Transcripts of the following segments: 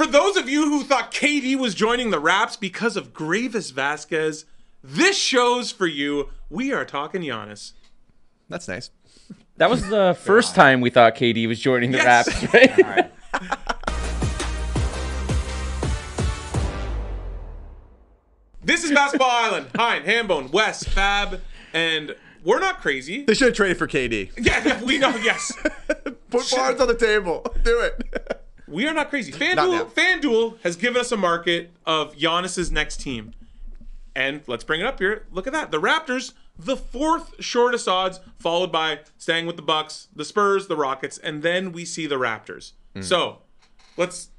For those of you who thought KD was joining the Raps because of Gravis Vasquez, this show's for you. We are talking Giannis. That's nice. That was the first time we thought KD was joining the Raps, right? All right. This is Basketball Island. Hein, Hambone, Wes, Fab, and we're not crazy. They should have traded for KD. Yeah, we know, yes. Put Barnes on the table. Do it. We are not crazy. Not now. FanDuel has given us a market of Giannis's next team. And let's bring it up here. Look at that. The Raptors, the fourth shortest odds, followed by staying with the Bucks, the Spurs, the Rockets, and then we see the Raptors. So,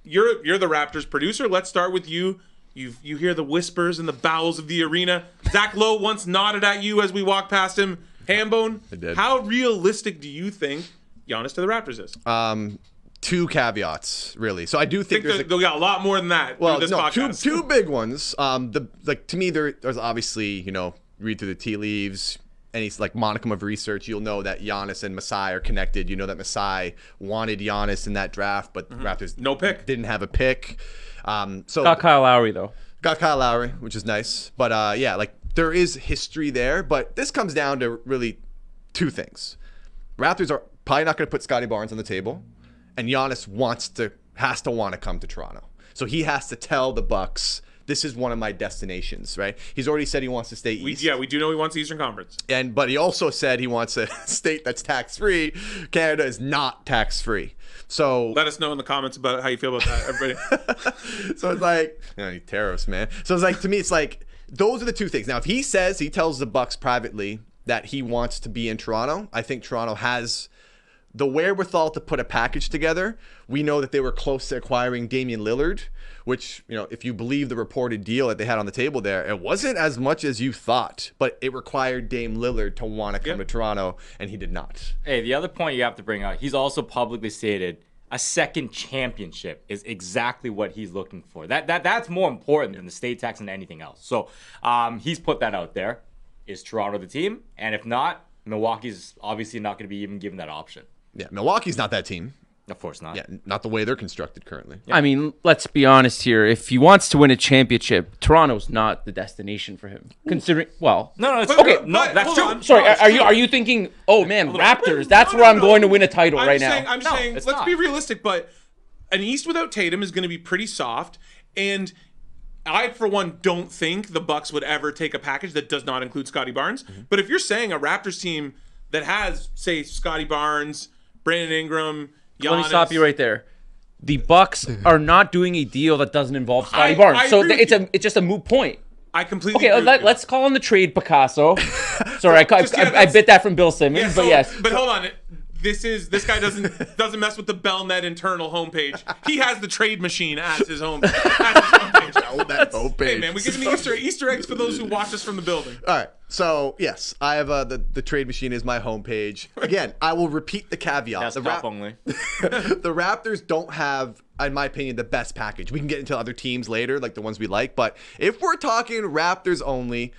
you're the Raptors producer. Let's start with you. You hear the whispers in the bowels of the arena. Zach Lowe once nodded at you as we walked past him. Hambone, I did. How realistic do you think Giannis to the Raptors is? Two caveats, really. So I do I think think there's we got a lot more than that. well, through this no, podcast. two big ones. To me, there's obviously, read through the tea leaves, any like modicum of research, you'll know that Giannis and Masai are connected. You know that Masai wanted Giannis in that draft, but the Raptors No pick. didn't have a pick. So Got Kyle Lowry, though. got Kyle Lowry, which is nice. But there is history there. But this comes down to really two things. Raptors are probably not going to put Scotty Barnes on the table, and Giannis has to want to come to Toronto. So he has to tell the Bucks, this is one of my destinations, right? He's already said he wants to stay east. We do know he wants the Eastern Conference. But he also said he wants a state that's tax-free. Canada is not tax-free. So Let us know in the comments about how you feel about that, everybody. so it's like, tariffs, man. So it's like, to me, it's like, those are the two things. Now, if he tells the Bucks privately that he wants to be in Toronto, I think Toronto has the wherewithal to put a package together. We know that they were close to acquiring Damian Lillard, which, if you believe the reported deal that they had on the table there, it wasn't as much as you thought, but it required Dame Lillard to want to come to Toronto, and he did not. Hey, the other point you have to bring out, he's also publicly stated a second championship is exactly what he's looking for. That's more important than the state tax and anything else. So he's put that out there. Is Toronto the team? And if not, Milwaukee's obviously not going to be even given that option. Yeah, Milwaukee's not that team. Of course not. Yeah, not the way they're constructed currently. I mean, let's be honest here. If he wants to win a championship, Toronto's not the destination for him. Considering, well, No, it's Okay, true. No, that's hold true. on. sorry, No, it's are true. you thinking? Oh man, Raptors. No, That's where no, I'm no. going to win a title I'm right saying, now. I'm saying, it's let's not. be realistic, but an East without Tatum is going to be pretty soft, and I, for one, don't think the Bucks would ever take a package that does not include Scotty Barnes. But if you're saying a Raptors team that has, say, Scotty Barnes, Brandon Ingram, Giannis, Let me stop you right there. The Bucks are not doing a deal that doesn't involve Scotty I Barnes, so agree with it's just a moot point. I completely Okay, agree with you. let's call him the trade Picasso. Sorry, I that's- bit that from Bill Simmons, Yeah, but so- yes. But hold on. This guy doesn't mess with the Bellnet internal homepage. He has the trade machine as his homepage. Oh, that homepage. Hey man, we're giving the Easter eggs for those who watch us from the building. All right. So, yes, I have the trade machine is my homepage. Again, I will repeat the caveat. Desktop only. The Raptors don't have, in my opinion, the best package. We can get into other teams later, like the ones we like. But if we're talking Raptors only,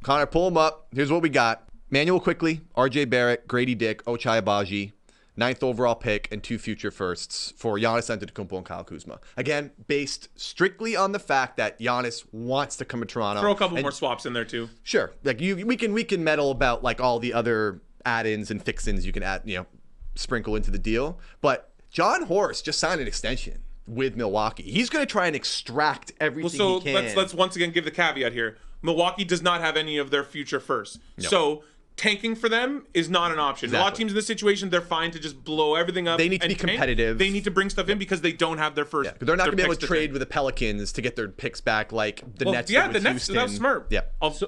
Connor, pull them up. Here's what we got. Manuel Quickly, RJ Barrett, Grady Dick, Ochai Agbaji, 9th overall pick, and 2 future firsts for Giannis Antetokounmpo and Kyle Kuzma. Again, based strictly on the fact that Giannis wants to come to Toronto. Throw a couple more swaps in there too. Sure. Like we can meddle about like all the other add-ins and fix-ins you can add, sprinkle into the deal. But John Horst just signed an extension with Milwaukee. He's going to try and extract everything So he can. let's once again give the caveat here. Milwaukee does not have any of their future firsts. No. So tanking for them is not an option. A lot of Exactly. teams in this situation, they're fine to just blow everything up. They need to be and tank. competitive. They need to bring stuff in because they don't have their first. Yeah, 'cause they're not going to be able picks to trade tank. with the Pelicans to get their picks back like the Well, Nets yeah, did the with Nets. Houston. That was smart. Yeah.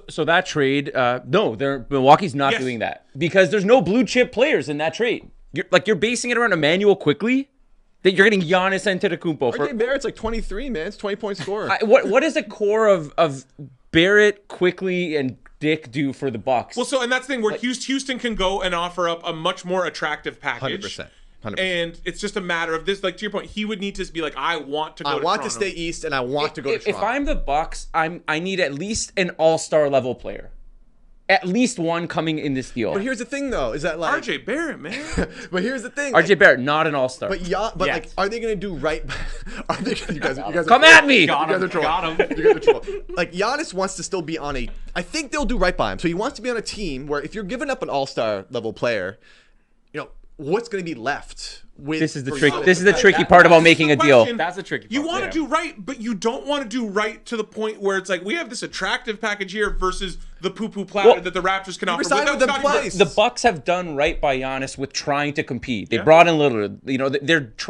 So that trade, no, Milwaukee's not Yes. doing that because there's no blue chip players in that trade. You're basing it around Emmanuel Quickly. That you're getting Giannis Antetokounmpo for. RJ Barrett's like 23, man. It's 20-point scorer. What is the core of Barrett, Quickly, and Dick do for the Bucks? Well, and that's the thing where Houston can go and offer up a much more attractive package. 100%. And it's just a matter of this, like to your point, he would need to be like, I want to go I to want to Toronto. stay east, and I want to go to If Toronto. I'm the Bucks, I need at least an all-star level player. at least one coming in this deal. But here's the thing, though, is that like RJ Barrett, man. But here's the thing, RJ Barrett, not an all-star. But like, are they gonna do right? Are they? You guys Come at me! Got him. Got him. You guys are trolling. Like Giannis wants to still be on a. I think they'll do right by him. So he wants to be on a team where if you're giving up an all-star level player, what's going to be left? This is the tricky part about making a deal. That's a tricky part. You want to do right, but you don't want to do right to the point where it's like we have this attractive package here versus the poo-poo platter that the Raptors can offer. signed with them twice. The Bucks have done right by Giannis with trying to compete. They brought in Lillard.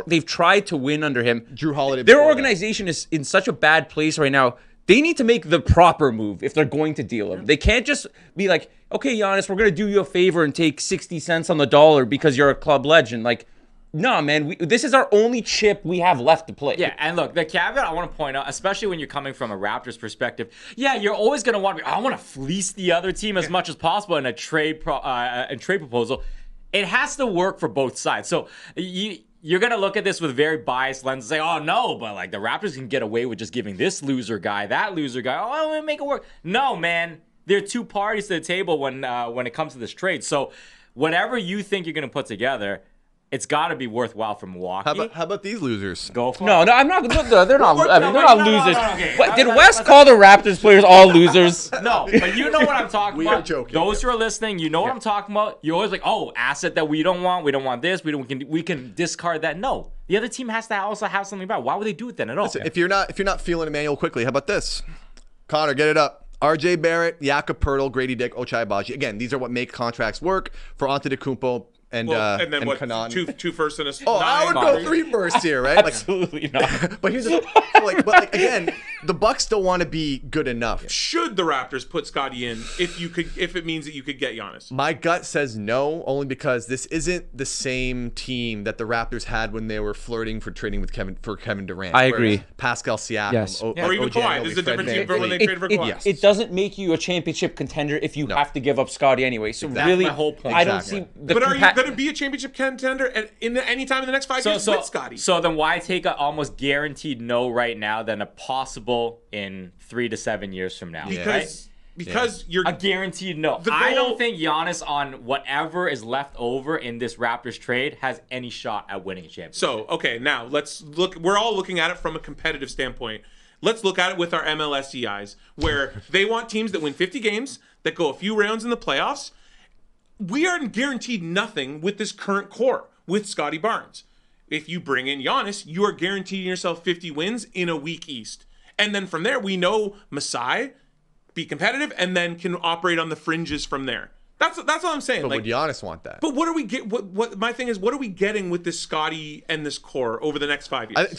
They've tried to win under him. Drew Holiday. Their organization is in such a bad place right now. They need to make the proper move if they're going to deal him. They can't just be like, okay, Giannis, we're going to do you a favor and take 60 cents on the dollar because you're a club legend. Like, no, man, this is our only chip we have left to play. Yeah, and look, the caveat I want to point out, especially when you're coming from a Raptors perspective, you're always going to want to I want to fleece the other team as much as possible in a trade proposal. It has to work for both sides. So you're going to look at this with a very biased lens and say, oh, no, but like the Raptors can get away with just giving this loser guy, that loser guy. Oh, we'll make it work. No, man. There are two parties to the table when it comes to this trade. So whatever you think you're going to put together, it's got to be worthwhile for Milwaukee. How about these losers? Go for it. No, I'm not. They're not. I mean, they're not losers. Okay. What, did West call the Raptors players all losers? No, but you know what I'm talking We about. are joking. Those who are listening, you know what I'm talking about. You're always like, oh, asset that we don't want this. We can discard that. No, the other team has to also have something about it. Why would they do it then at all? Listen, if you're not feeling Emmanuel quickly, how about this? Connor, get it up. RJ Barrett, Jakob Poeltl, Grady Dick, Ochai Agbaji. Again, these are what make contracts work for Antetokounmpo and then what? Kanan. Two firsts and a Oh, I would go 3 firsts here, right? Like, Absolutely not. but here's the but again, the Bucks still want to be good enough. Should the Raptors put Scottie in if it means that you could get Giannis? My gut says no, only because this isn't the same team that the Raptors had when they were flirting for trading with Kevin Durant. I agree. Pascal Siakam, Yes. Or even Kawhi. This is a different team from when they traded for Kawhi. It doesn't make you a championship contender if you have to give up Scottie anyway. So really, my whole point. I don't Exactly. see. But are you going to be a championship contender any time in the next 5 years with Scottie? So then why take a almost guaranteed no right now than a possible in 3 to 7 years from now? Because you're a guaranteed no. I don't think Giannis on whatever is left over in this Raptors trade has any shot at winning a championship. So, okay, now let's look. We're all looking at it from a competitive standpoint. Let's look at it with our MLSE eyes, where they want teams that win 50 games, that go a few rounds in the playoffs. We are guaranteed nothing with this current core, with Scottie Barnes. If you bring in Giannis, you are guaranteeing yourself 50 wins in a weak East. And then from there, we know Masai be competitive and then can operate on the fringes from there. That's all I'm saying. But would Giannis want that? But what are we get? What my thing is, what are we getting with this Scottie and this core over the next 5 years?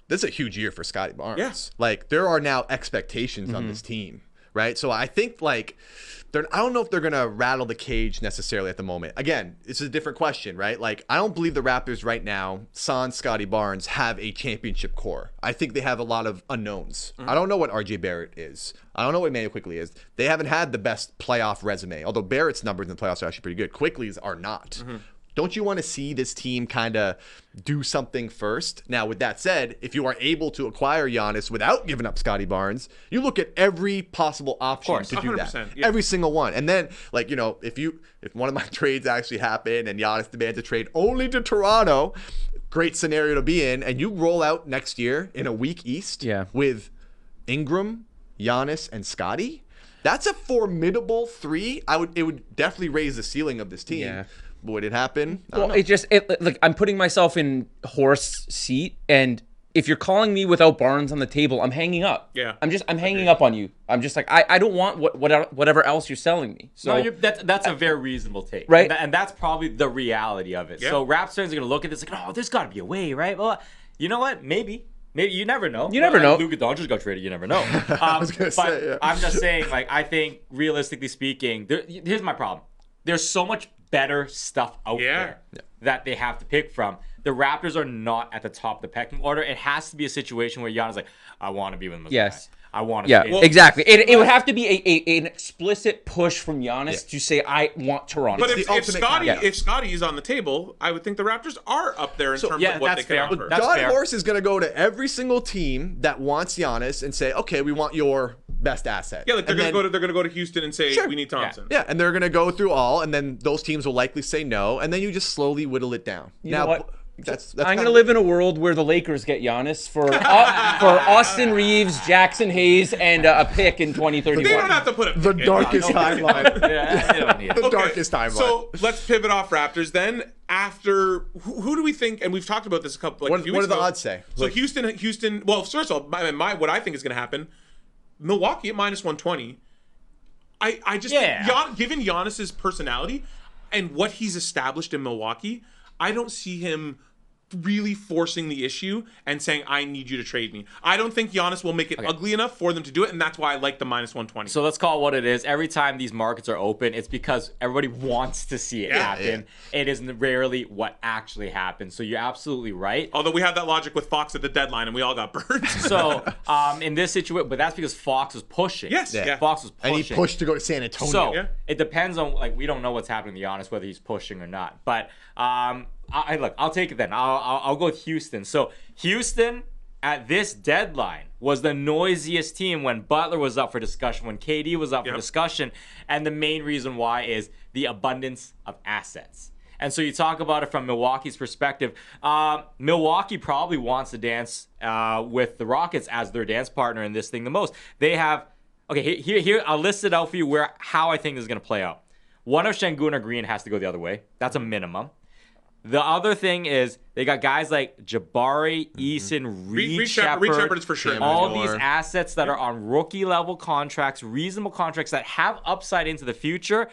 This is a huge year for Scottie Barnes. Yes. Like there are now expectations on this team, right? So I think I don't know if they're gonna rattle the cage necessarily at the moment. Again, this is a different question, right? Like I don't believe the Raptors right now, sans Scottie Barnes, have a championship core. I think they have a lot of unknowns. I don't know what RJ Barrett is. I don't know what Emmanuel Quickly is. They haven't had the best playoff resume, although Barrett's numbers in the playoffs are actually pretty good. Quickly's are not. Don't you want to see this team kind of do something first? Now, with that said, if you are able to acquire Giannis without giving up Scottie Barnes, you look at every possible option to do that. Yeah. Every single one. And then, if one of my trades actually happened and Giannis demands a trade only to Toronto, great scenario to be in, and you roll out next year in a weak East with Ingram, Giannis, and Scottie, that's a formidable 3. It would definitely raise the ceiling of this team. Yeah. Would it happen? Well, I'm putting myself in horse seat, and if you're calling me without Barnes on the table, I'm hanging up. Yeah. I'm hanging up on you. I'm just like, I don't want whatever else you're selling me. So No, that's a very reasonable take, Right. And that's probably the reality of it. Yeah. So Raps fans are gonna look at this like, oh, there's got to be a way, right? Well, you know what? Maybe you never know. You never know. Luka Doncic got traded. You never know. I was gonna say, yeah. I'm just saying, I think realistically speaking, here's my problem. There's so much better stuff out there that they have to pick from. The Raptors are not at the top of the pecking order. It has to be a situation where Giannis is like, I want to be with Masai. Yes. I want to. yeah, stay. exactly. It would have to be an explicit push from Giannis to say, I want Toronto. But the if ultimate Scottie is on the table, I would think the Raptors are up there in terms of what that's they can fair. offer. That's John fair. Horst is going to go to every single team that wants Giannis and say, okay, we want your best asset. Yeah, like they're And gonna then- go to Houston and say Sure. we need Thompson. Yeah, and they're gonna go through all, and then those teams will likely say no, and then you just slowly whittle it down. know what? That's I'm kinda- gonna live in a world where the Lakers get Giannis for Austin Reeves, Jackson Hayes, and a pick in 2031. They don't have to put a the pick in. darkest timeline. Yeah, they don't need it. The darkest timeline. So let's pivot off Raptors then. After who do we think? And we've talked about this a couple. Like, What- a few what weeks do the ago. odds say? So Like- Houston. Well, first of all, what I think is going to happen. Milwaukee at -120. I just think, given Giannis's personality and what he's established in Milwaukee, I don't see him really forcing the issue and saying, I need you to trade me. I don't think Giannis will make it ugly enough for them to do it, and that's why I like the -120. So let's call it what it is. Every time these markets are open, it's because everybody wants to see it happen. It is rarely what actually happens. So you're absolutely right. Although we have that logic with Fox at the deadline, and we all got burned. So in this situation, but that's because Fox was pushing. Yes, yeah. Fox was pushing. And he pushed to go to San Antonio. So it depends on, like, we don't know what's happening to Giannis, whether he's pushing or not. But I'll take it then. I'll go with Houston. So Houston at this deadline was the noisiest team when Butler was up for discussion, when KD was up for discussion, and the main reason why is the abundance of assets. And so you talk about it from Milwaukee's perspective. Milwaukee probably wants to dance with the Rockets as their dance partner in this thing the most. They have, here I'll list it out for you how I think this is going to play out. One of Şengün or Green has to go the other way. That's a minimum. The other thing is they got guys like Jabari, Eason, Reed Shepherd. Reed Shepherd is for sure. All these assets that are on rookie level contracts, reasonable contracts that have upside into the future,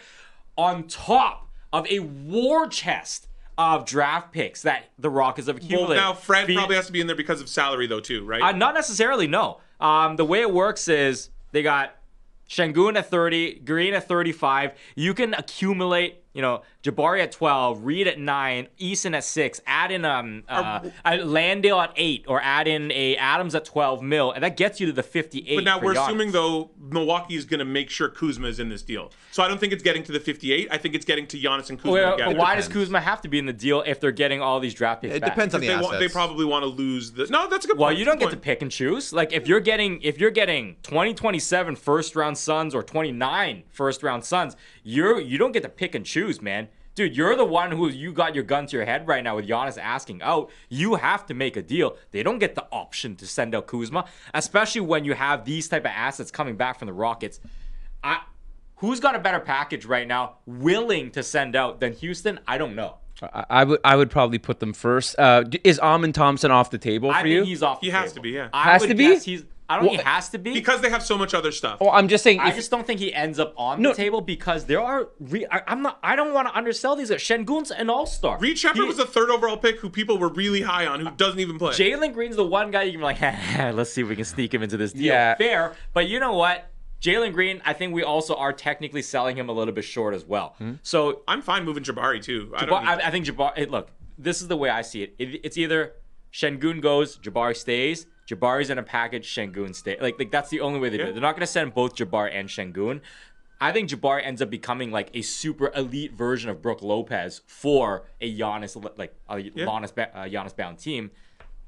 on top of a war chest of draft picks that the Rockets have accumulated. Well, now Fred probably has to be in there because of salary, though, too, right? Not necessarily, no. The way it works is they got Şengün at 30, Green at 35. You can accumulate, Jabari at 12, Reed at 9, Eason at 6, add in Landale at 8, or add in a Adams at 12 mil, and that gets you to the 58. But now for we're Giannis. assuming, though, Milwaukee is going to make sure Kuzma is in this deal. So I don't think it's getting to the 58. I think it's getting to Giannis and Kuzma together. But why does Kuzma have to be in the deal if they're getting all these draft picks It back? depends on the assets. They probably want to lose this. No, that's a good point. Well, you don't Good get to point. pick and choose. Like if you're getting 2027 first round Suns or 29 first round Suns, you don't get to pick and choose, man. Dude, you're the one who you got your gun to your head right now with Giannis asking out. You have to make a deal. They don't get the option to send out Kuzma, especially when you have these type of assets coming back from the Rockets. Who's got a better package right now, willing to send out than Houston? I don't know. I would probably put them first. Is Amin Thompson off the table for I you? think he's off. He has to be, yeah. Has to be? I don't think he has to be. Because they have so much other stuff. Well, I'm just saying. I just don't think he ends up on the table because there are. I don't want to undersell these guys. Şengün's an all-star. Reed Shepherd was a third overall pick who people were really high on, who doesn't even play. Jalen Green's the one guy you can be like, let's see if we can sneak him into this deal. Yeah. Fair, but you know what? Jalen Green, I think we also are technically selling him a little bit short as well. So I'm fine moving Jabari too. I think Jabari. Look, this is the way I see it. It's either Şengün goes, Jabari stays. Jabari's in a package, Şengün stays. Like that's the only way they do it. They're not going to send both Jabari and Şengün. I think Jabari ends up becoming like a super elite version of Brook Lopez for a Giannis, Giannis bound team.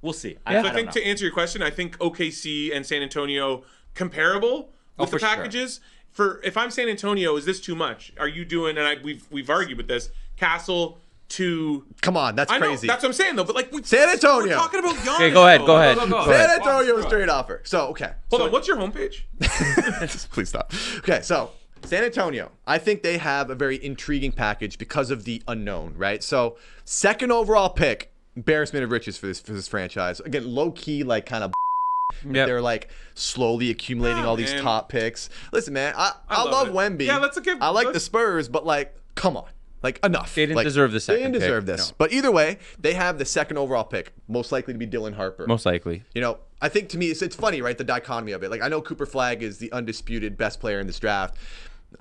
We'll see. I I don't think know. to answer your question, I think OKC and San Antonio comparable with the for sure. packages. For if I'm San Antonio, is this too much? Are you doing? And we've argued with this. Castle to Come on, that's I know crazy. that's what I'm saying though. But like San Antonio. we're talking about Giannis. Okay, go ahead. though. Go ahead. San Antonio straight offer. So, okay. Hold on. What's your homepage? Please stop. Okay, so San Antonio, I think they have a very intriguing package because of the unknown, right? So, second overall pick, embarrassment of riches for this franchise. Again, low key, like kind of. Yep. They're like slowly accumulating all these man. top picks. Listen, man, I love love it. Wemby. Yeah, I like the Spurs, but like, come on. Like, enough. They didn't Like, deserve the second They didn't deserve pick. this. No. But either way, they have the second overall pick, most likely to be Dylan Harper. Most likely. I think to me, it's funny, right? The dichotomy of it. Like, I know Cooper Flagg is the undisputed best player in this draft.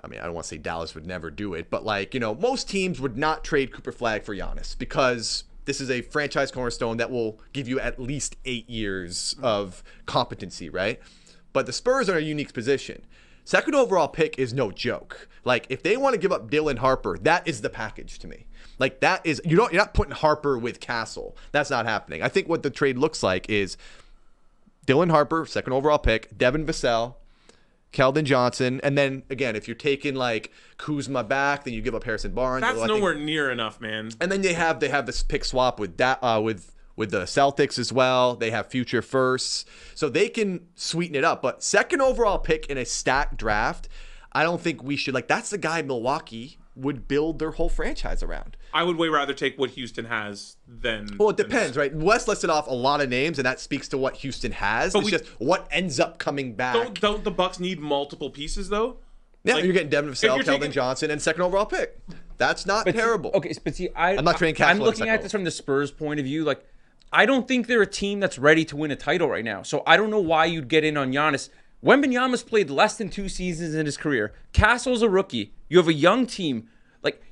I mean, I don't want to say Dallas would never do it, but like, most teams would not trade Cooper Flagg for Giannis because this is a franchise cornerstone that will give you at least 8 years of competency, right? But the Spurs are in a unique position. Second overall pick is no joke. Like, if they want to give up Dylan Harper, that is the package to me. Like, that is, you're not putting Harper with Castle. That's not happening. I think what the trade looks like is Dylan Harper, second overall pick, Devin Vassell, Keldon Johnson, and then again, if you're taking like Kuzma back, then you give up Harrison Barnes. That's nowhere near enough, man. And then they have this pick swap with that with the Celtics as well. They have future firsts, so they can sweeten it up. But second overall pick in a stacked draft, I don't think we should that's the guy Milwaukee would build their whole franchise around. I would way rather take what Houston has than. Well, it depends, right? Wes listed off a lot of names, and that speaks to what Houston has. But it's just what ends up coming back. Don't the Bucks need multiple pieces though? Yeah, you're getting Devin Vassell, Keldon Johnson, and second overall pick. That's not terrible. But see, I'm not trading Castle. I'm looking at this from the Spurs' point of view. I don't think they're a team that's ready to win a title right now. So I don't know why you'd get in on Giannis. Wembanyama's played less than 2 seasons in his career. Castle's a rookie. You have a young team.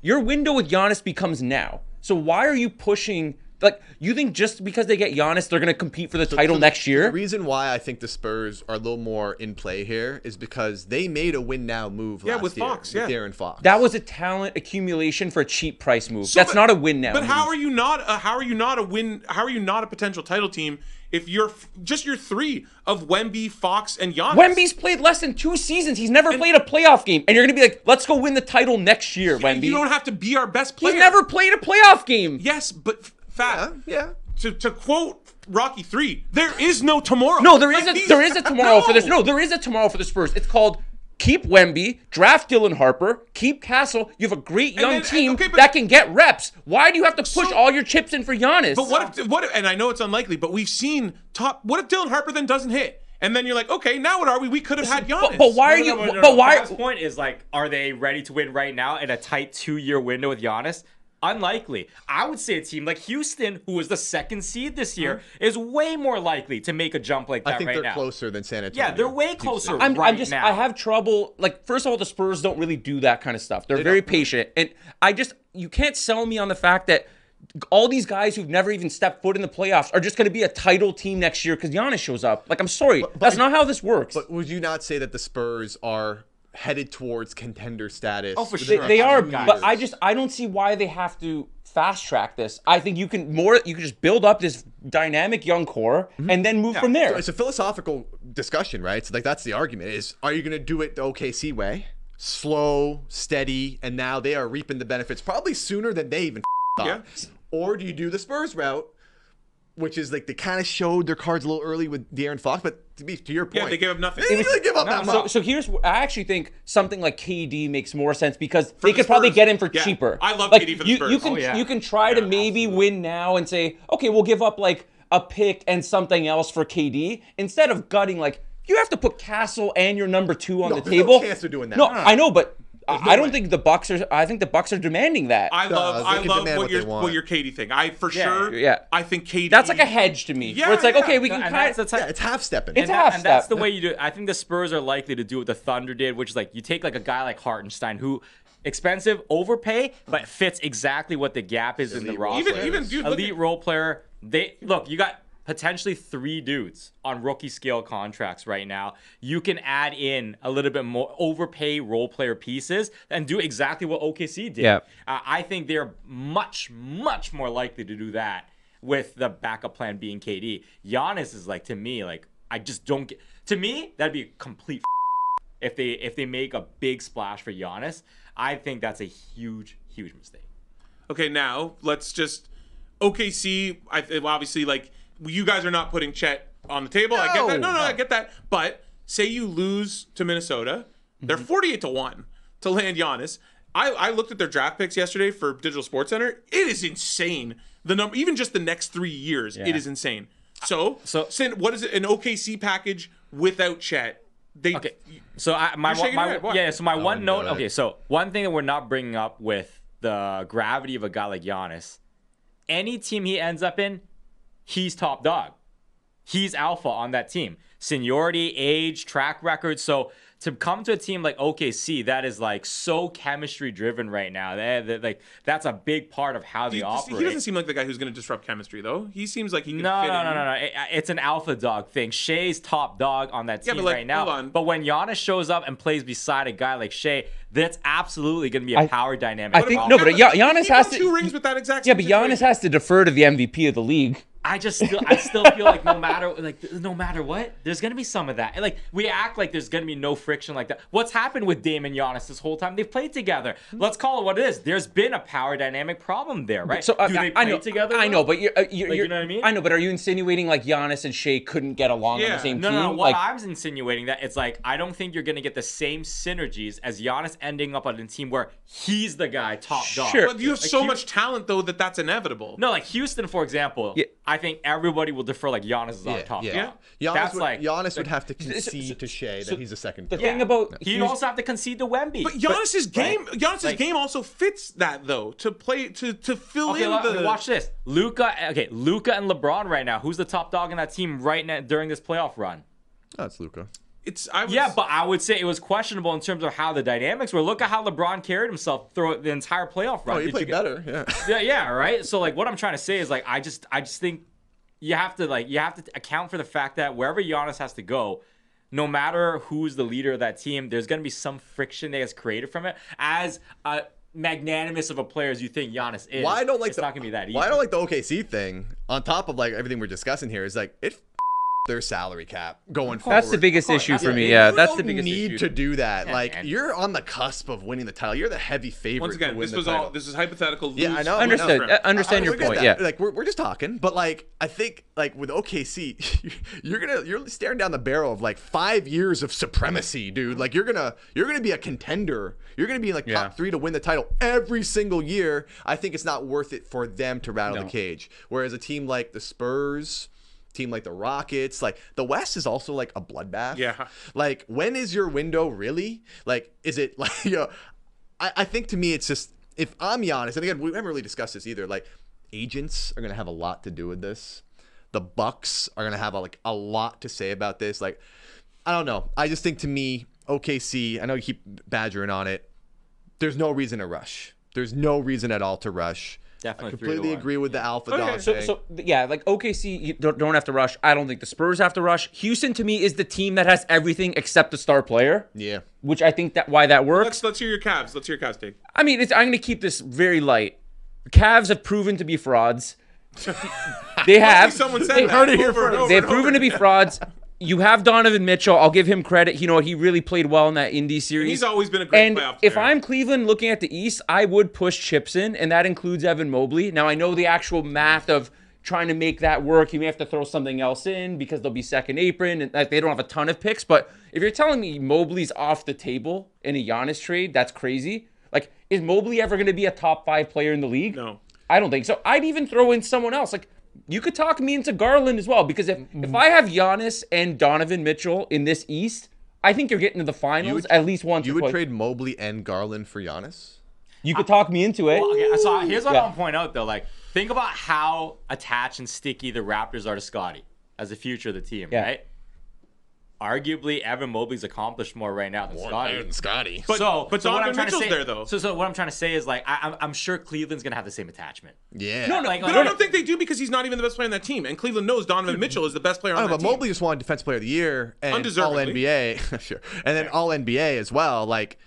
Your window with Giannis becomes now. So why are you pushing? You think just because they get Giannis, they're going to compete for the title next year? The reason why I think the Spurs are a little more in play here is because they made a win now move last with year Fox, with yeah. De'Aaron Fox. That was a talent accumulation for a cheap price move. That's not a win now. But move. how are you not a potential title team if you're just your 3 of Wemby, Fox, and Giannis? Wemby's played less than 2 seasons. He's never played a playoff game. And you're going to be like, let's go win the title next year, Wemby. You don't have to be our best player. He's never played a playoff game. Yes, but Fab. Yeah. To quote Rocky 3, there is no tomorrow. No, there is a tomorrow for this. No, there is a tomorrow for the Spurs. It's called keep Wemby, draft Dylan Harper, keep Castle. You have a great young team that can get reps. Why do you have to push all your chips in for Giannis? But what if, and I know it's unlikely, but we've seen what if Dylan Harper then doesn't hit? And then you're like, okay, now what are we? We could have had Giannis. But why are you? But why? Bob's point is are they ready to win right now in a tight 2-year window with Giannis? Unlikely. I would say a team like Houston, who was the 2nd seed this year, is way more likely to make a jump like that right now. I think they're closer than San Antonio. Yeah, they're way closer I'm now. I have trouble. First of all, the Spurs don't really do that kind of stuff. They're very patient. And you can't sell me on the fact that all these guys who've never even stepped foot in the playoffs are just going to be a title team next year because Giannis shows up. I'm sorry. That's not how this works. But would you not say that the Spurs are headed towards contender status? Oh, for sure. They are, but I don't see why they have to fast track this. I think you can just build up this dynamic young core and then move from there. So it's a philosophical discussion, right? So that's the argument is, are you going to do it the OKC way? Slow, steady, and now they are reaping the benefits probably sooner than they even thought. Yeah. Or do you do the Spurs route, which is they kind of showed their cards a little early with De'Aaron Fox, but to your point, they gave up nothing. They didn't really give up that much. So here's I actually think something like KD makes more sense because they could probably get him for cheaper. I love KD for the Spurs. You can try to maybe win now and say, okay, we'll give up a pick and something else for KD instead of gutting you have to put Castle and your number 2 on the table. No chance of doing that. No, I know, but I don't think the Bucks are. I think the Bucks are demanding that. I love what your KD thing. I think KD. That's like a hedge to me. Yeah, where it's okay, we can it's half stepping. It's half step. And that's the way you do it. I think the Spurs are likely to do what the Thunder did, which is you take a guy like Hartenstein who. Expensive, overpay, but fits exactly what the gap is in the roster. Elite role player. You got potentially 3 dudes on rookie scale contracts right now. You can add in a little bit more overpay role player pieces and do exactly what OKC did. Yeah. I think they're much, much more likely to do that with the backup plan being KD. Giannis is to me, I just don't get. To me, that'd be a complete if they make a big splash for Giannis. I think that's a huge, huge mistake. Okay, now let's just OKC. Obviously, you guys are not putting Chet on the table. I get that. No, I get that. But say you lose to Minnesota, they're 48-1 to land Giannis. I looked at their draft picks yesterday for Digital Sports Center. It is insane. The number, even just the next 3 years, it is insane. So what is it? An OKC package without Chet? So one note. Okay, so one thing that we're not bringing up with the gravity of a guy like Giannis, any team he ends up in, he's top dog. He's alpha on that team. Seniority, age, track record. So to come to a team like OKC that is so chemistry driven right now, that's a big part of how they operate. He doesn't seem like the guy who's going to disrupt chemistry, though. He seems like he can fit in. No. It's an alpha dog thing. Shai's top dog on that team right now. Hold on. But when Giannis shows up and plays beside a guy like Shai, that's absolutely going to be a power dynamic. I think Giannis has to 2 rings with that exact. Yeah, but Giannis has to defer to the MVP of the league. I still feel like no matter what, there's gonna be some of that. And like we act like there's gonna be no friction like that. What's happened with Dame and Giannis this whole time? They've played together. Let's call it what it is. There's been a power dynamic problem there, right? So Do they play together? I know, but you're you know what I mean? I know, but are you insinuating like Giannis and Shea couldn't get along on the same team? No. What I'm insinuating that it's like I don't think you're gonna get the same synergies as Giannis ending up on a team where he's the guy top dog. Sure. But you have so much talent though that's inevitable. No, like Houston, for example. Yeah. I think everybody will defer like Giannis is our top dog. Giannis would have to concede to Shea that he's a second. The thing about he'd also have to concede to Wemby. But Giannis's game also fits that though to play to fill in the. Watch this, Luka and LeBron right now. Who's the top dog in that team right now during this playoff run? Oh, it's Luka. But I would say it was questionable in terms of how the dynamics were. Look at how LeBron carried himself through the entire playoff run. Oh, he played better. Yeah. Yeah, right. So like, what I'm trying to say is like, I just think you have to account for the fact that wherever Giannis has to go, no matter who's the leader of that team, there's gonna be some friction that gets created from it. As magnanimous of a player as you think Giannis is, it's not gonna be that easy. Why I don't like the OKC thing on top of like everything we're discussing here is like it their salary cap going forward. That's the biggest issue for me. Yeah, that's the biggest issue. You need to do that. Like you're on the cusp of winning the title. You're the heavy favorite. Once again, to win the title. This is hypothetical. Yeah, I know. Understood. Understand your point. Yeah. Like we're just talking, but like I think like with OKC, you're staring down the barrel of like 5 years of supremacy, dude. Like you're gonna be a contender. You're gonna be like top 3 to win the title every single year. I think it's not worth it for them to rattle the cage. Whereas a team like the Spurs, team like the Rockets, like the West is also like a bloodbath. Yeah. Like when is your window really? Like is it like I think to me it's just if I'm Giannis, and again we haven't really discussed this either. Like agents are gonna have a lot to do with this. The Bucks are gonna have a lot to say about this. Like I don't know. I just think to me OKC. I know you keep badgering on it. There's no reason to rush. There's no reason at all to rush. Definitely I completely agree with the Alpha Dog. So yeah, like OKC, you don't have to rush. I don't think the Spurs have to rush. Houston, to me, is the team that has everything except the star player. Yeah. Which I think why that works. Let's hear your Cavs. Let's hear your Cavs take. I mean, I'm going to keep this very light. Cavs have proven to be frauds. They have. Someone said heard it here first. They've proven to be frauds. You have Donovan Mitchell. I'll give him credit. He really played well in that Indy series. And he's always been a great playoff player. If I'm Cleveland looking at the East, I would push chips in, and that includes Evan Mobley. Now, I know the actual math of trying to make that work. You may have to throw something else in because they'll be second apron, and they don't have a ton of picks. But if you're telling me Mobley's off the table in a Giannis trade, that's crazy. Like, is Mobley ever going to be a top 5 player in the league? No. I don't think so. I'd even throw in someone else. Like, you could talk me into Garland as well, because if I have Giannis and Donovan Mitchell in this East, I think you're getting to the finals at least once. You would trade Mobley and Garland for Giannis? You could talk me into it. Well, okay, so here's what I want to point out, though. Like, think about how attached and sticky the Raptors are to Scottie as the future of the team, right? Arguably, Evan Mobley's accomplished more right now than Scottie. But Donovan Mitchell's there, though. So what I'm trying to say is, like, I'm sure Cleveland's going to have the same attachment. Yeah. But I don't think they do because he's not even the best player on that team. And Cleveland knows Donovan Mitchell is the best player on that team. But Mobley just won Defensive Player of the Year and Undeservedly. All-NBA. Sure. And then All-NBA as well. Like,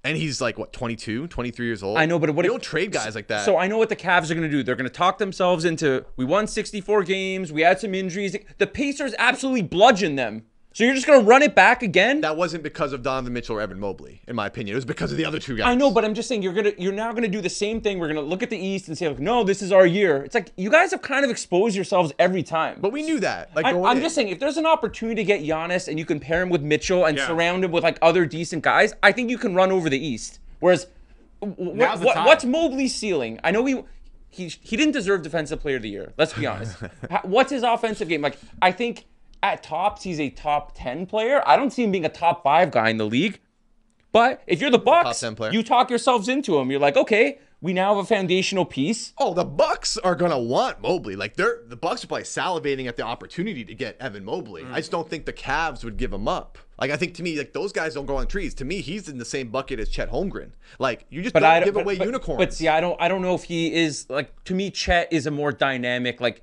and he's like, what, 22, 23 years old? I know, but you don't trade guys like that. So I know what the Cavs are going to do. They're going to talk themselves into, we won 64 games, we had some injuries. The Pacers absolutely bludgeoned them. So you're just going to run it back again? That wasn't because of Donovan Mitchell or Evan Mobley, in my opinion. It was because of the other two guys. I know, but I'm just saying you're now going to do the same thing. We're going to look at the East and say, like, no, this is our year. It's like you guys have kind of exposed yourselves every time. But we knew that. Like, I'm just saying, if there's an opportunity to get Giannis and you can pair him with Mitchell and surround him with like other decent guys, I think you can run over the East. Whereas, what's Mobley's ceiling? I know he didn't deserve Defensive Player of the Year. Let's be honest. What's his offensive game? Like, I think at tops, he's a top 10 player. I don't see him being a top 5 guy in the league. But if you're the Bucks, you talk yourselves into him. You're like, okay, we now have a foundational piece. Oh, the Bucks are gonna want Mobley. Like the Bucks are probably salivating at the opportunity to get Evan Mobley. I just don't think the Cavs would give him up. Like, I think to me, like, those guys don't grow on trees. To me, he's in the same bucket as Chet Holmgren. Like, you just don't give away unicorns. But see, I don't know if he is like. To me, Chet is a more dynamic. Like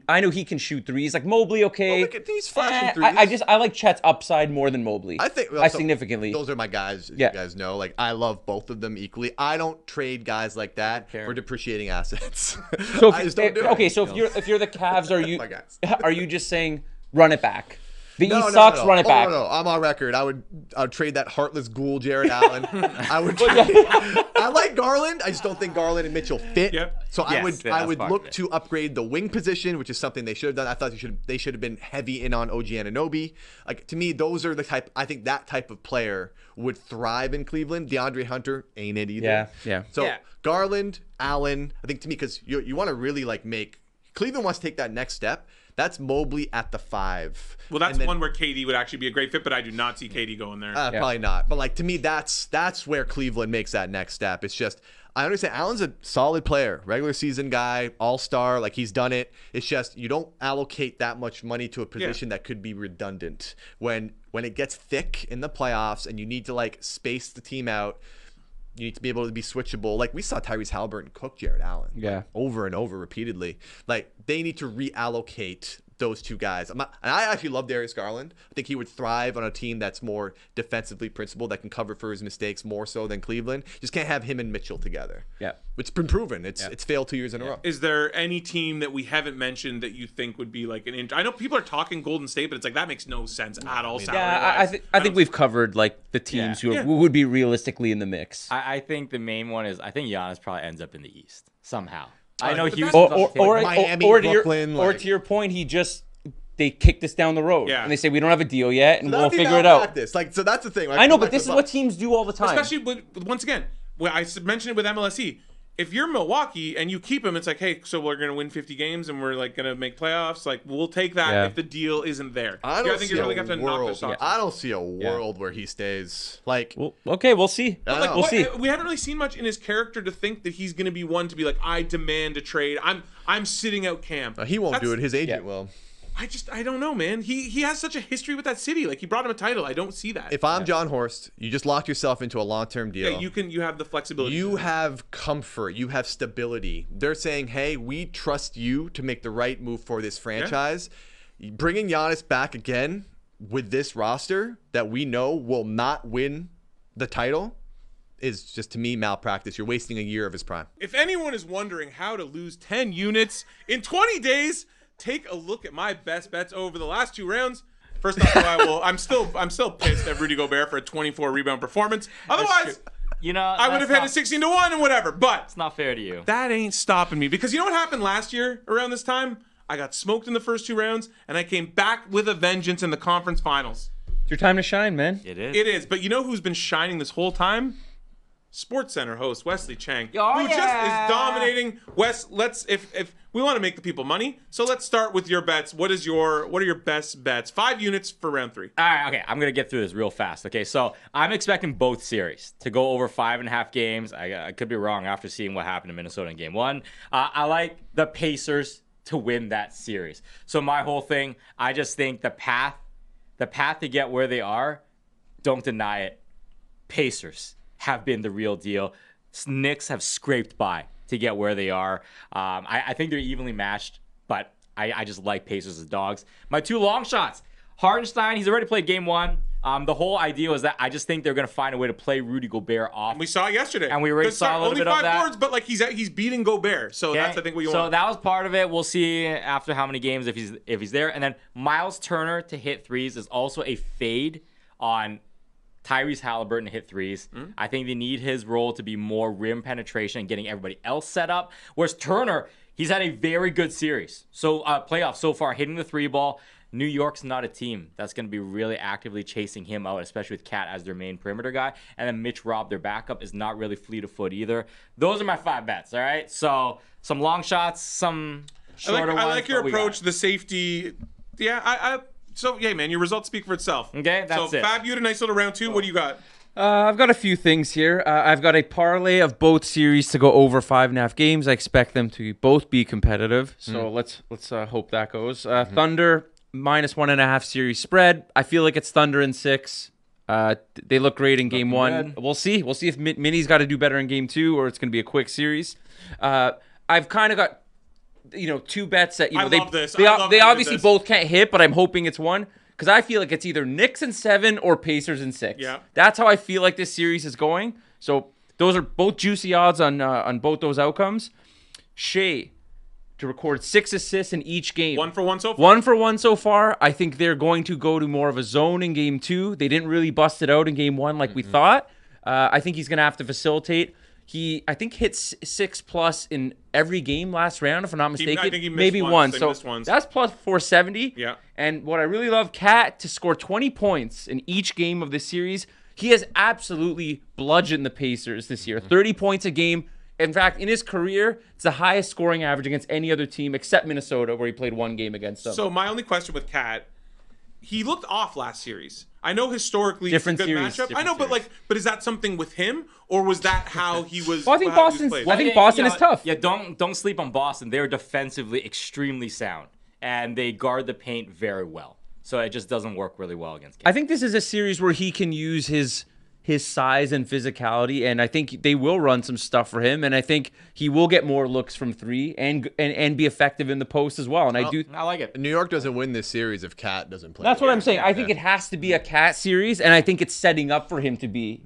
I know he can shoot threes. Like Mobley, okay. Look at these flashing threes. I like Chet's upside more than Mobley. I think significantly. Those are my guys. You guys know. Like, I love both of them equally. I don't trade guys like that for depreciating assets. So I just don't do it. So if you're the Cavs, My are you just saying run it back? The No, East sucks. no. Run it back. No. I'm on record. I would trade that heartless ghoul, Jared Allen. I would. I like Garland. I just don't think Garland and Mitchell fit. Yep. So I would part look of it. to upgrade the wing position, which is something they should have done. I thought they should have been heavy in on OG Anunoby. Like, to me, those are the type. I think that type of player would thrive in Cleveland. DeAndre Hunter ain't it either. Yeah. So Yeah. Garland, Allen. I think to me, because you want to really like make Cleveland wants to take that next step. That's Mobley at the 5. Well, that's And then- one where KD would actually be a great fit, but I do not see KD going there. Probably not. But like, to me, that's where Cleveland makes that next step. It's just, I understand Allen's a solid player, regular season guy, all-star, like he's done it. It's just you don't allocate that much money to a position that could be redundant when it gets thick in the playoffs and you need to like space the team out. You need to be able to be switchable. Like, we saw Tyrese Halliburton cook Jared Allen over and over repeatedly. Like, they need to reallocate those two guys. And I actually love Darius Garland. I think he would thrive on a team that's more defensively principled, that can cover for his mistakes more so than Cleveland. Just can't have him and Mitchell together. Yeah. It's been proven. It's failed 2 years in a row. Is there any team that we haven't mentioned that you think would be like an I know people are talking Golden State, but it's like that makes no sense at all. Yeah, I think we've covered like the teams who would be realistically in the mix. I think the main one is I think Giannis probably ends up in the East somehow. I know but Houston's or Miami, or Brooklyn, to your point, they kicked us down the road, and they say we don't have a deal yet, and we'll figure it out. Like, so that's the thing. Like, I know, but this is what teams do all the time. Especially once again, I mentioned it with MLSE. If you're Milwaukee and you keep him, it's like, hey, so we're gonna win 50 games and we're like gonna make playoffs. Like, we'll take that if the deal isn't there. I don't think see you really a have to knock their world. socks. I don't see a world where he stays. Like, Well, okay, we'll see. I We'll see. We haven't really seen much in his character to think that he's gonna be one to be like, I demand a trade. I'm sitting out Cam. he won't do it. His agent will. I don't know, man. He has such a history with that city. Like, he brought him a title. I don't see that. If I'm John Horst, you just locked yourself into a long-term deal. You have the flexibility. You have comfort. You have stability. They're saying, hey, we trust you to make the right move for this franchise. Bringing Giannis back again with this roster that we know will not win the title is just, to me, malpractice. You're wasting a year of his prime. If anyone is wondering how to lose 10 units in 20 days, take a look at my best bets over the last 2 rounds. First off, I'm still pissed at Rudy Gobert for a 24 rebound performance. Otherwise, I would have had a 16-1 and whatever. But it's not fair to you. that ain't stopping me, because you know what happened last year around this time? I got smoked in the first 2 rounds, and I came back with a vengeance in the conference finals. It's your time to shine, man. It is. It is, but you know who's been shining this whole time? SportsCenter host Wesley Chang, Oh, who just yeah. is dominating. Wes, if we want to make the people money, so let's start with your bets. What are your best bets? 5 units for round 3. All right, okay, I'm going to get through this real fast. Okay, so I'm expecting both series to go over 5.5 games. I could be wrong after seeing what happened in Minnesota in game 1. I like the Pacers to win that series. So my whole thing, I just think the path to get where they are, don't deny it. Pacers have been the real deal. Knicks have scraped by to get where they are. I think they're evenly matched, but I just like Pacers as dogs. My 2 long shots. Hardenstein, he's already played game 1. The whole idea was that I just think they're going to find a way to play Rudy Gobert off. We saw it yesterday, And we already saw a little bit of that. Only 5 boards, but like he's beating Gobert, so that's I think what you so want. that was part of it. We'll see after how many games if he's there. And then Miles Turner to hit threes is also a fade on Tyrese Halliburton to hit threes. I think they need his role to be more rim penetration and getting everybody else set up. Whereas Turner, he's had a very good series. So playoffs so far, hitting the 3 ball. New York's not a team that's going to be really actively chasing him out, especially with Cat as their main perimeter guy. And then Mitch Robb, their backup, is not really fleet of foot either. Those are my 5 bets, all right? So some long shots, some shorter ones. I like your but we approach, got it. the safety. Yeah, So, yeah, man, your results speak for itself. Okay, that's so, it. Fab, you had a nice little round 2. What do you got? I've got a few things here. I've got a parlay of both series to go over 5.5 games. I expect them to both be competitive. So let's hope that goes. Thunder -1.5 series spread. I feel like it's Thunder in 6. They look great in game 1. good. We'll see. We'll see if Minnie's got to do better in game 2 or it's going to be a quick series. I've kind of got, 2 bets that, I they, love this. they, I love they that you obviously did this. both can't hit, but I'm hoping it's one because I feel like it's either Knicks in 7 or Pacers in 6. Yeah. That's how I feel like this series is going. So those are both juicy odds on both those outcomes. Shea to record 6 assists in each game. 1 for 1 so far. 1 for 1 so far. I think they're going to go to more of a zone in game 2. They didn't really bust it out in game 1 like we thought. I think he's going to have to facilitate. He, I think, hit 6+ in every game last round, if I'm not mistaken. I think he missed maybe once. one. They So missed once. that's plus 470. Yeah. And what I really love, Cat to score 20 points in each game of this series. He has absolutely bludgeoned the Pacers this year. 30 points a game. In fact, in his career, it's the highest scoring average against any other team except Minnesota, where he played 1 game against them. So my only question with Cat, he looked off last series. I know historically Different it's a good series. matchup. Different I know, but is that something with him, or was that how he was? Well, I think how he was Boston's- played? I think Boston is tough. Yeah, don't sleep on Boston. They're defensively extremely sound, and they guard the paint very well. So it just doesn't work really well against Kings. I think this is a series where he can use his size and physicality, and I think they will run some stuff for him, and I think he will get more looks from 3 and be effective in the post as well. And I like it. New York doesn't win this series if Cat doesn't play. that's what I'm saying. I think it has to be a Cat series, and I think it's setting up for him to be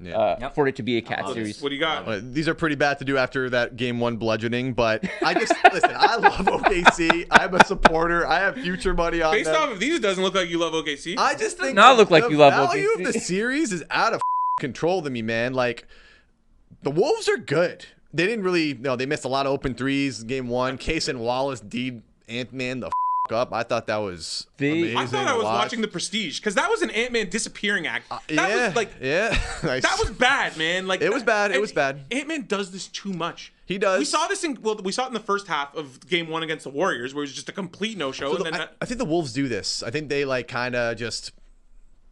for it to be a Cat series. What do you got? These are pretty bad to do after that game 1 bludgeoning, but I just listen. I love OKC. I'm a supporter. I have future money on Based them. off of these, it doesn't look like you love OKC. I just think not look like the you love value OKC. of the series is out of control to me, man. Like the Wolves are good. They didn't really. No, they missed a lot of open threes. Game 1, Case and Wallace D'd Ant-Man the up. I thought that was amazing. I thought I was to watch. watching The Prestige because that was an Ant-Man disappearing act. That Yeah, was like yeah. Nice. that was bad, man. Like It was bad. It and was bad. Ant-Man does this too much. He does. We saw this we saw it in the first half of game 1 against the Warriors, where it was just a complete no-show. So and then I think the Wolves do this. I think they kind of just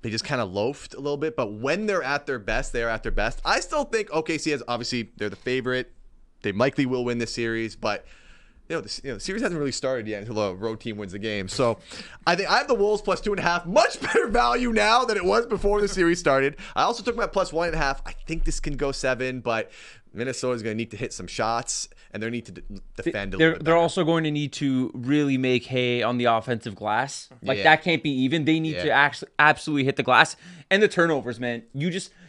loafed a little bit, but when they're at their best, they are at their best. I still think OKC is obviously they're the favorite. They likely will win this series, but the series hasn't really started yet until a road team wins the game. So I think I have the Wolves plus 2.5, much better value now than it was before the series started. I also took my plus 1.5. I think this can go 7, but Minnesota's going to need to hit some shots, and they need to defend a little bit They're better. also going to need to really make hay on the offensive glass. Like Yeah. that can't be even. They need to actually absolutely hit the glass. And the turnovers, man.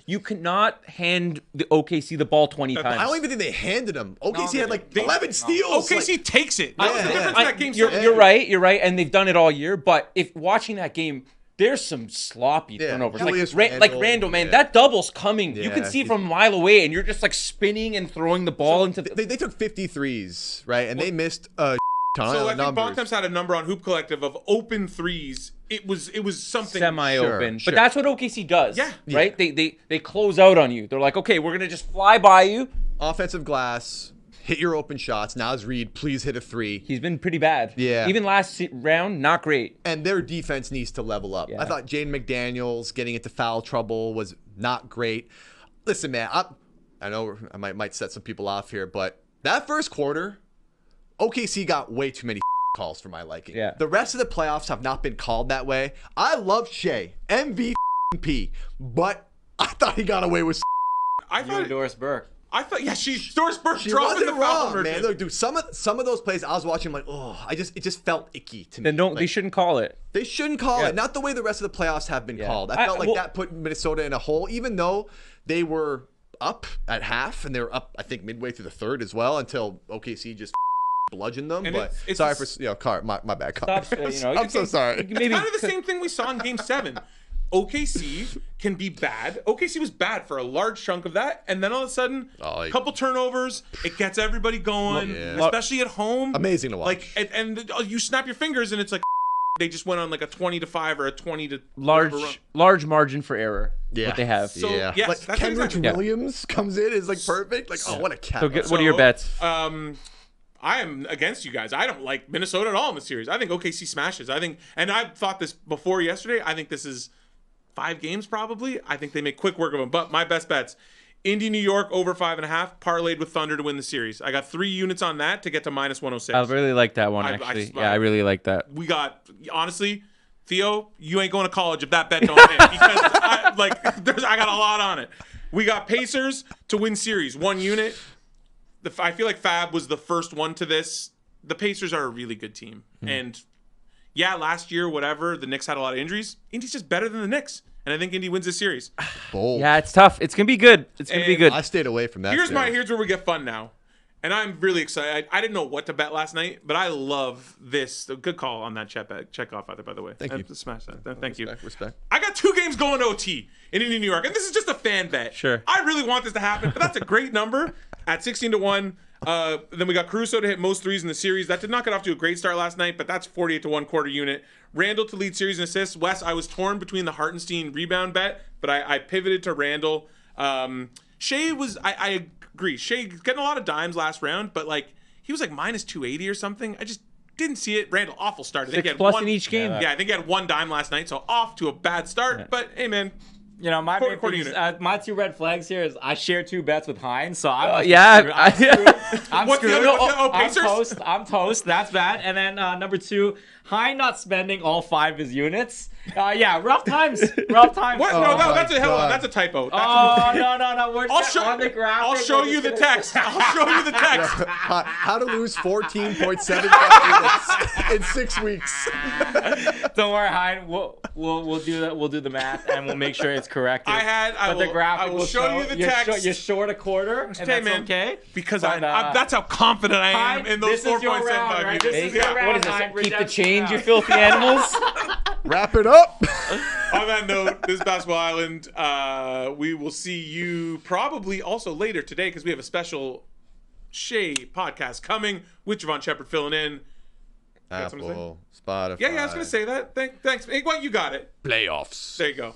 You cannot hand the OKC the ball 20 times. I don't even think they handed them. OKC they had like didn't. 11 steals. OKC takes it. That was the Yeah. difference in that game. You're right, and they've done it all year. But if watching that game, there's some sloppy turnovers. Julius like Randall, man, that double's coming. You can Yeah, see from a mile away, and you're just like spinning and throwing the ball into the. They took 53s, right? And they missed a ton So of I think numbers. Bontemps had a number on Hoop Collective of open threes. It was something Semi-open, Sure. but that's what OKC does. Yeah. Right. They close out on you. They're like, okay, we're gonna just fly by you. Offensive glass, hit your open shots. Naz Reid, please hit a 3. He's been pretty bad. Yeah. Even last round, not great. And their defense needs to level up. Yeah. I thought Jaden McDaniels getting into foul trouble was not great. Listen, man, I know I might set some people off here, but that first quarter, OKC got way too many calls for my liking. Yeah. The rest of the playoffs have not been called that way. I love Shea, MVP, but I thought he got away with. I You thought and Doris Burke. Doris Burke She dropping the wasn't foul wrong, merchant. man. Look, dude, some of those plays I was watching, I'm like, oh, it just felt icky to me. Then don't. Like, They shouldn't call it. They shouldn't call Yeah. it. Not the way the rest of the playoffs have been Yeah. called. I felt like well- that put Minnesota in a hole, even though they were up at half and they were up, I think, midway through the third as well until OKC just bludgeoned them. And But it's sorry just- for Car. My bad, Car. Stop. I'm so sorry. Maybe Kind of the same thing we saw in Game 7. OKC can be bad. OKC was bad for a large chunk of that, and then all of a sudden, a couple turnovers, it gets everybody going, Yeah. especially at home. Amazing to watch. Like, and you snap your fingers, and it's like they just went on like a 20-5 or a 20 to whatever run. large margin for error. Yeah. What they have. So, yeah. yes, like that's Kendrick exactly- Williams comes in is like perfect. Like, oh, what a cat. So what are your bets? I am against you guys. I don't like Minnesota at all in the series. I think OKC smashes. And I thought this before yesterday. I think this is 5 games probably. I think they make quick work of them. But my best bets: Indy, New York over 5.5, parlayed with Thunder to win the series. I got 3 units on that to get to -106. I really like that one I actually. I really like that. We got honestly Theo, you ain't going to college if that bet don't hit because I got a lot on it. We got Pacers to win series, 1 unit. I feel like Fab was the first one to this. The Pacers are a really good team. And yeah, last year, whatever, the Knicks had a lot of injuries. Indy's just better than the Knicks. And I think Indy wins this series. Bold. Yeah, it's tough. It's going to be good. It's going to be good. I stayed away from that. Here's where we get fun now. And I'm really excited. I didn't know what to bet last night, but I love this. A good call on that check off, by the way. Thank you. Smash that. Thank you. Respect. I got 2 games going to OT in Indy, New York. And this is just a fan bet. Sure. I really want this to happen, but that's a great number at 16-1. Then we got Caruso to hit most threes in the series. That did not get off to a great start last night, but that's 48-1 quarter unit. Randall to lead series in assists. Wes, I was torn between the Hartenstein rebound bet, but I pivoted to Randall. Shea was, I agree. Shea getting a lot of dimes last round, but he was minus 280 or something. I just didn't see it. Randall, awful start. I think 6+ in each game. Yeah, I think he had 1 dime last night, so off to a bad start. Yeah. But hey, man. My main thing is, my 2 red flags here is I share 2 bets with Hein, so I'm screwed. I'm toast. That's bad. And then number 2, Hein not spending all 5 of his units. Rough times. What? No, that's a typo. No. We're on the graphic. I'll show you the text. How to lose 14.7 units in 6 weeks. Don't worry, Hein. We'll do that. We'll do the math and we'll make sure it's correct. I will show you the text. You're short a quarter. And that's okay. Because that's how confident I am in those 4.75 units. What is this? Keep the change, you filthy animals. Wrap it up. On that note, this is Basketball Island. We will see you probably also later today because we have a special Shea podcast coming with Javon Shepard filling in. Apple, Spotify. Yeah, I was going to say that. Thanks. Hey, you got it. Playoffs. There you go.